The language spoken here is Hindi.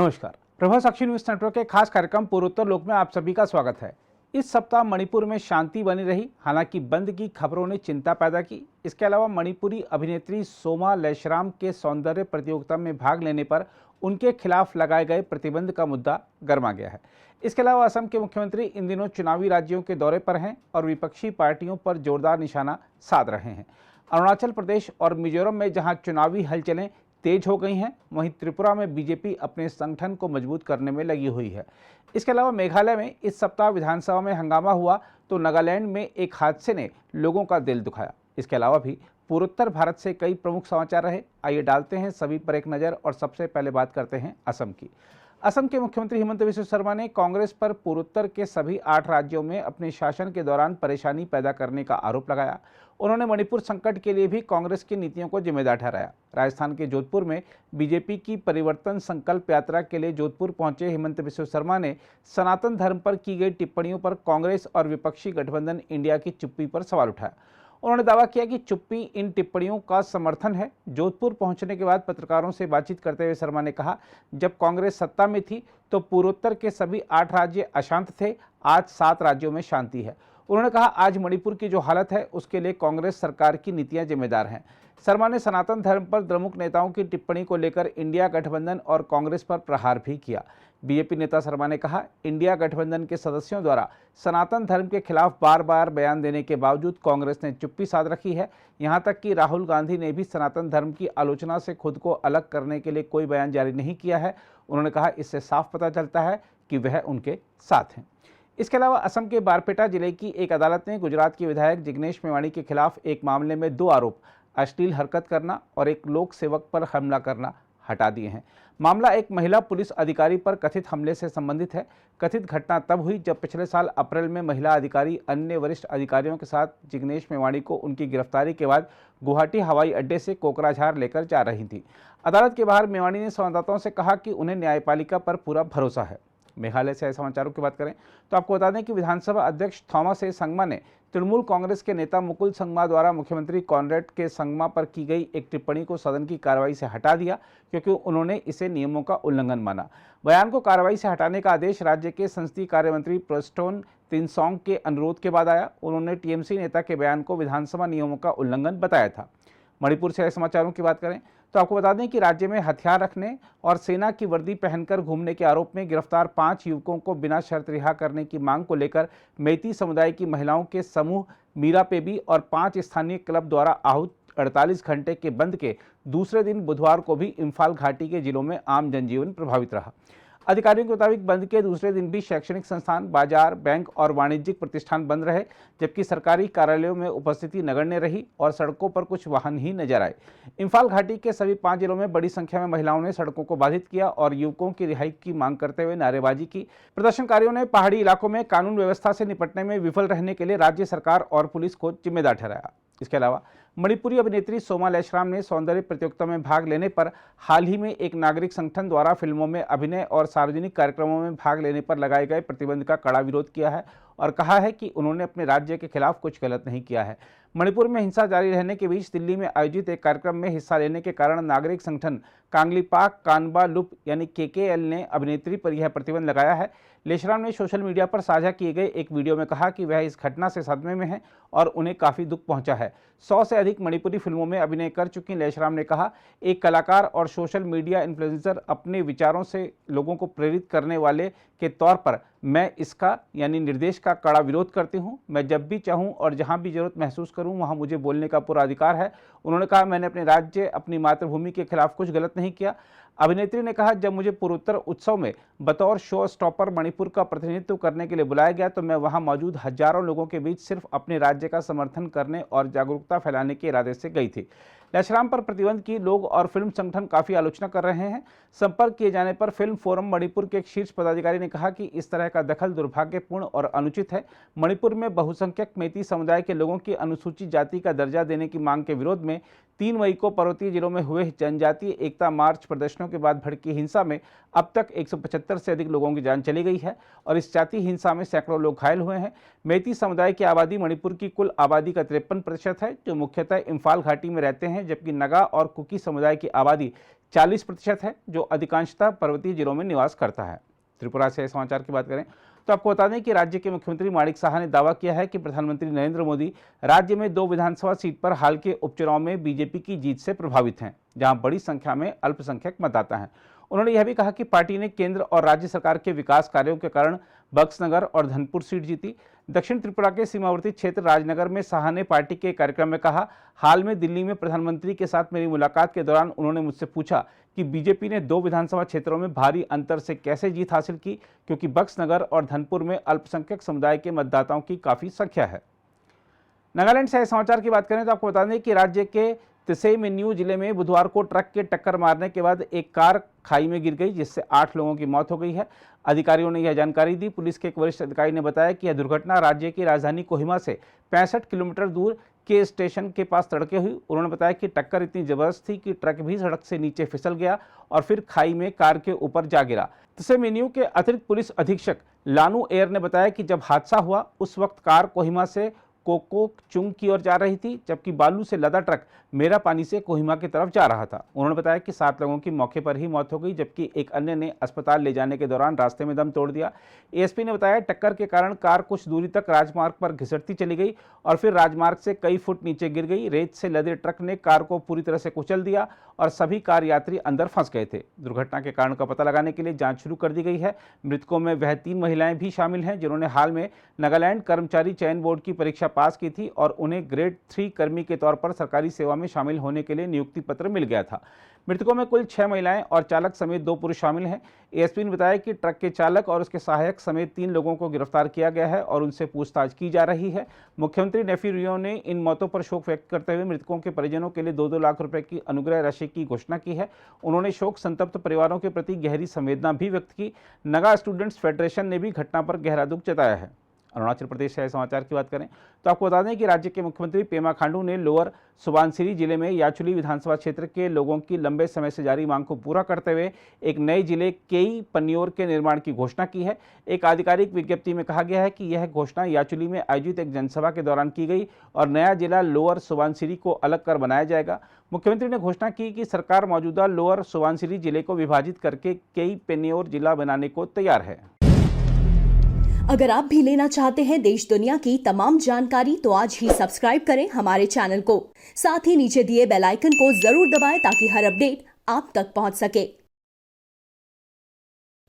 नमस्कार। प्रभा साक्षी न्यूज नेटवर्क के खास कार्यक्रम पूर्वोत्तर लोक में आप सभी का स्वागत है। इस सप्ताह मणिपुर में शांति बनी रही, हालांकि बंद की खबरों ने चिंता पैदा की। इसके अलावा मणिपुरी अभिनेत्री सोमा लेशराम के सौंदर्य प्रतियोगिता में भाग लेने पर उनके खिलाफ लगाए गए प्रतिबंध का मुद्दा गर्मा गया है। इसके अलावा असम के मुख्यमंत्री इन दिनों चुनावी राज्यों के दौरे पर हैं और विपक्षी पार्टियों पर जोरदार निशाना साध रहे हैं। अरुणाचल प्रदेश और मिजोरम में जहां चुनावी हलचलें तेज हो गई हैं, वहीं त्रिपुरा में बीजेपी अपने संगठन को मजबूत करने में लगी हुई है। इसके अलावा मेघालय में इस सप्ताह विधानसभा में हंगामा हुआ तो नागालैंड में एक हादसे ने लोगों का दिल दुखाया। इसके अलावा भी पूर्वोत्तर भारत से कई प्रमुख समाचार रहे। आइए डालते हैं सभी पर एक नज़र और सबसे पहले बात करते हैं असम की। असम के मुख्यमंत्री हिमंत बिस्वा शर्मा ने कांग्रेस पर पूर्वोत्तर के सभी 8 राज्यों में अपने शासन के दौरान परेशानी पैदा करने का आरोप लगाया। उन्होंने मणिपुर संकट के लिए भी कांग्रेस की नीतियों को जिम्मेदार ठहराया। राजस्थान के जोधपुर में बीजेपी की परिवर्तन संकल्प यात्रा के लिए जोधपुर पहुंचे हिमंत बिस्वा शर्मा ने सनातन धर्म पर की गई टिप्पणियों पर कांग्रेस और विपक्षी गठबंधन इंडिया की चुप्पी पर सवाल उठाया। उन्होंने दावा किया कि चुप्पी इन टिप्पणियों का समर्थन है। जोधपुर पहुंचने के बाद पत्रकारों से बातचीत करते हुए शर्मा ने कहा, जब कांग्रेस सत्ता में थी तो पूर्वोत्तर के सभी 8 राज्य अशांत थे, आज 7 राज्यों में शांति है। उन्होंने कहा, आज मणिपुर की जो हालत है उसके लिए कांग्रेस सरकार की नीतियां जिम्मेदार हैं। शर्मा ने सनातन धर्म पर प्रमुख नेताओं की टिप्पणी को लेकर इंडिया गठबंधन और कांग्रेस पर प्रहार भी किया। बीजेपी नेता शर्मा ने कहा, इंडिया गठबंधन के सदस्यों द्वारा सनातन धर्म के खिलाफ बार बार बयान देने के बावजूद कांग्रेस ने चुप्पी साध रखी है। यहां तक कि राहुल गांधी ने भी सनातन धर्म की आलोचना से खुद को अलग करने के लिए कोई बयान जारी नहीं किया है। उन्होंने कहा, इससे साफ पता चलता है कि वह उनके साथ हैं। इसके अलावा असम के बारपेटा जिले की एक अदालत ने गुजरात के विधायक जिग्नेश मेवाणी के खिलाफ एक मामले में 2 आरोप, अश्लील हरकत करना और एक लोक सेवक पर हमला करना, हटा दिए हैं। मामला एक महिला पुलिस अधिकारी पर कथित हमले से संबंधित है। कथित घटना तब हुई जब पिछले साल अप्रैल में महिला अधिकारी अन्य वरिष्ठ अधिकारियों के साथ जिग्नेश मेवाणी को उनकी गिरफ्तारी के बाद गुवाहाटी हवाई अड्डे से कोकराझार लेकर जा रही थी। अदालत के बाहर मेवाणी ने संवाददाताओं से कहा कि उन्हें न्यायपालिका पर पूरा भरोसा है। मेघालय से समाचारों की बात करें तो आपको बता दें कि विधानसभा अध्यक्ष थॉमस ए संगमा ने तृणमूल कांग्रेस के नेता मुकुल संगमा द्वारा मुख्यमंत्री कॉनरेड के संगमा पर की गई एक टिप्पणी को सदन की कार्रवाई से हटा दिया, क्योंकि उन्होंने इसे नियमों का उल्लंघन माना। बयान को कार्रवाई से हटाने का आदेश राज्य के संसदीय कार्य मंत्री प्रेस्टोन तिनसोंग के अनुरोध के बाद आया। उन्होंने टीएमसी नेता के बयान को विधानसभा नियमों का उल्लंघन बताया था। मणिपुर से समाचारों की बात करें तो आपको बता दें कि राज्य में हथियार रखने और सेना की वर्दी पहनकर घूमने के आरोप में गिरफ्तार 5 युवकों को बिना शर्त रिहा करने की मांग को लेकर मेती समुदाय की महिलाओं के समूह मीरा पेबी और 5 स्थानीय क्लब द्वारा आहूत 48 घंटे के बंद के दूसरे दिन बुधवार को भी इम्फाल घाटी के जिलों में आम जनजीवन प्रभावित रहा। अधिकारियों के मुताबिक बंद के दूसरे दिन भी शैक्षणिक संस्थान, बाजार, बैंक और वाणिज्यिक प्रतिष्ठान बंद रहे, जबकि सरकारी कार्यालयों में उपस्थिति नगण्य रही और सड़कों पर कुछ वाहन ही नजर आए। इम्फाल घाटी के सभी 5 जिलों में बड़ी संख्या में महिलाओं ने सड़कों को बाधित किया और युवकों की रिहाई की मांग करते हुए नारेबाजी की। प्रदर्शनकारियों ने पहाड़ी इलाकों में कानून व्यवस्था से निपटने में विफल रहने के लिए राज्य सरकार और पुलिस को जिम्मेदार ठहराया। इसके अलावा मणिपुरी अभिनेत्री सोमा लेशराम ने सौंदर्य प्रतियोगिता में भाग लेने पर हाल ही में एक नागरिक संगठन द्वारा फिल्मों में अभिनय और सार्वजनिक कार्यक्रमों में भाग लेने पर लगाए गए प्रतिबंध का कड़ा विरोध किया है और कहा है कि उन्होंने अपने राज्य के खिलाफ कुछ गलत नहीं किया है। मणिपुर में हिंसा जारी रहने के बीच दिल्ली में आयोजित एक कार्यक्रम में हिस्सा लेने के कारण नागरिक संगठन कांगलीपाक कानबा लुप यानी केकेएल ने अभिनेत्री पर यह प्रतिबंध लगाया है। लेशराम ने सोशल मीडिया पर साझा किए गए एक वीडियो में कहा कि वह इस घटना से सदमे में हैं और उन्हें काफ़ी दुख पहुंचा है। 100 से अधिक मणिपुरी फिल्मों में अभिनय कर चुकी लेशराम ने कहा, एक कलाकार और सोशल मीडिया इन्फ्लुएंसर अपने विचारों से लोगों को प्रेरित करने वाले के तौर पर मैं इसका यानी निर्देश का कड़ा विरोध करती हूं। मैं जब भी चाहूं और जहां भी जरूरत महसूस करूं वहां मुझे बोलने का पूरा अधिकार है। उन्होंने कहा, मैंने अपने राज्य, अपनी मातृभूमि के खिलाफ कुछ गलत नहीं किया। अभिनेत्री ने कहा, जब मुझे पूर्वोत्तर उत्सव में बतौर शो स्टॉपर मणिपुर का प्रतिनिधित्व करने के लिए बुलाया गया तो मैं वहां मौजूद हजारों लोगों के बीच सिर्फ अपने राज्य का समर्थन करने और जागरूकता फैलाने के इरादे से गई थी। लेशराम पर प्रतिबंध की लोग और फिल्म संगठन काफी आलोचना कर रहे हैं। संपर्क किए जाने पर फिल्म फोरम मणिपुर के एक शीर्ष पदाधिकारी ने कहा कि इस तरह का दखल दुर्भाग्यपूर्ण और अनुचित है। मणिपुर में बहुसंख्यक मेती समुदाय के लोगों की अनुसूचित जाति का दर्जा देने की मांग के विरोध में 3 मई को पर्वतीय जिलों में हुए जनजातीय एकता मार्च प्रदर्शनों के बाद भड़की हिंसा में अब तक 175 से अधिक लोगों की जान चली गई है और इस जातीय हिंसा में सैकड़ों लोग घायल हुए हैं। मेती समुदाय की आबादी मणिपुर की कुल आबादी का 53% है, जो मुख्यतः इम्फाल घाटी में रहते हैं, जबकि नगा और कुकी समुदाय की आबादी 40% है, जो अधिकांशतः पर्वतीय जिलों में निवास करता है। त्रिपुरा से समाचार की बात करें तो आपको बता दें कि राज्य के मुख्यमंत्री माणिक साहा ने दावा किया है कि प्रधानमंत्री नरेंद्र मोदी राज्य में 2 विधानसभा सीट पर हाल के उपचुनाव में बीजेपी की जीत से प्रभावित हैं, जहां बड़ी संख्या में अल्पसंख्यक मतदाता हैं। उन्होंने यह भी कहा कि पार्टी ने केंद्र और राज्य सरकार के विकास कार्यों के कारण बक्सनगर और धनपुर सीट जीती। दक्षिण त्रिपुरा के सीमावर्ती क्षेत्र राजनगर में साहा ने पार्टी के कार्यक्रम में कहा, हाल में दिल्ली में प्रधानमंत्री के साथ मेरी मुलाकात के दौरान उन्होंने मुझसे पूछा कि बीजेपी ने 2 विधानसभा क्षेत्रों में भारी अंतर से कैसे जीत हासिल की, क्योंकि बक्सनगर और धनपुर में अल्पसंख्यक समुदाय के मतदाताओं की काफी संख्या है। नागालैंड से समाचार की बात करें तो आपको बता दें कि राज्य के तिसेइमेन्यू जिले में बुधवार को ट्रक के टक्कर मारने के बाद एक कार खाई में गिर गई, जिससे 8 लोगों की मौत हो गई है। अधिकारियों ने यह जानकारी दी। पुलिस के एक वरिष्ठ अधिकारी ने बताया कि यह दुर्घटना राज्य की राजधानी कोहिमा से 65 किलोमीटर दूर के स्टेशन के पास तड़के हुई। उन्होंने बताया कि टक्कर इतनी जबरदस्त थी कि ट्रक भी सड़क से नीचे फिसल गया और फिर खाई में कार के ऊपर जा गिरा। तिसेइमेन्यू के अतिरिक्त पुलिस अधीक्षक लानू एयर ने बताया कि जब हादसा हुआ उस वक्त कार कोहिमा से कोकोकचुंग की ओर जा रही थी, जबकि बालू से लदा ट्रक मेरा पानी से कोहिमा की तरफ जा रहा था। उन्होंने बताया कि 7 लोगों की मौके पर ही मौत हो गई, जबकि एक अन्य ने अस्पताल ले जाने के दौरान रास्ते में दम तोड़ दिया। एएसपी ने बताया टक्कर के कारण कार कुछ दूरी तक राजमार्ग पर घिसटती चली गई और फिर राजमार्ग से कई फुट नीचे गिर गई। रेत से लदे ट्रक ने कार को पूरी तरह से कुचल दिया और सभी कार यात्री अंदर फंस गए थे। दुर्घटना के कारण का पता लगाने के लिए जांच शुरू कर दी गई है। मृतकों में वह 3 महिलाएं भी शामिल हैं जिन्होंने हाल में नागालैंड कर्मचारी चयन बोर्ड की परीक्षा पास की थी और उन्हें ग्रेड 3 कर्मी के तौर पर सरकारी सेवा में शामिल होने के लिए नियुक्ति पत्र मिल गया था। मृतकों में कुल 6 महिलाएं और चालक समेत 2 पुरुष शामिल हैं। एएसपी ने बताया कि ट्रक के चालक और उसके सहायक समेत 3 लोगों को गिरफ्तार किया गया है और उनसे पूछताछ की जा रही है। मुख्यमंत्री नेफी रियो ने इन मौतों पर शोक व्यक्त करते हुए मृतकों के परिजनों के लिए 2-2 लाख रुपए की अनुग्रह राशि की घोषणा की है। उन्होंने शोक संतप्त परिवारों के प्रति गहरी संवेदना भी व्यक्त की। नगा स्टूडेंट्स फेडरेशन ने भी घटना पर गहरा दुख जताया है। अरुणाचल प्रदेश से समाचार की बात करें तो आपको बता दें कि राज्य के मुख्यमंत्री पेमा खांडू ने लोअर सुबानसिरी जिले में याचुली विधानसभा क्षेत्र के लोगों की लंबे समय से जारी मांग को पूरा करते हुए एक नए जिले केई पन्योर के निर्माण की घोषणा की है। एक आधिकारिक विज्ञप्ति में कहा गया है कि यह घोषणा याचुली में आयोजित एक जनसभा के दौरान की गई और नया जिला लोअर सुबानसिरी को अलग कर बनाया जाएगा। मुख्यमंत्री ने घोषणा की कि सरकार मौजूदा लोअर सुबानसिरी जिले को विभाजित करके केई पन्योर जिला बनाने को तैयार है। अगर आप भी लेना चाहते हैं देश दुनिया की तमाम जानकारी तो आज ही सब्सक्राइब करें हमारे चैनल को। साथ ही नीचे दिए बेल आइकन को जरूर दबाएं ताकि हर अपडेट आप तक पहुंच सके।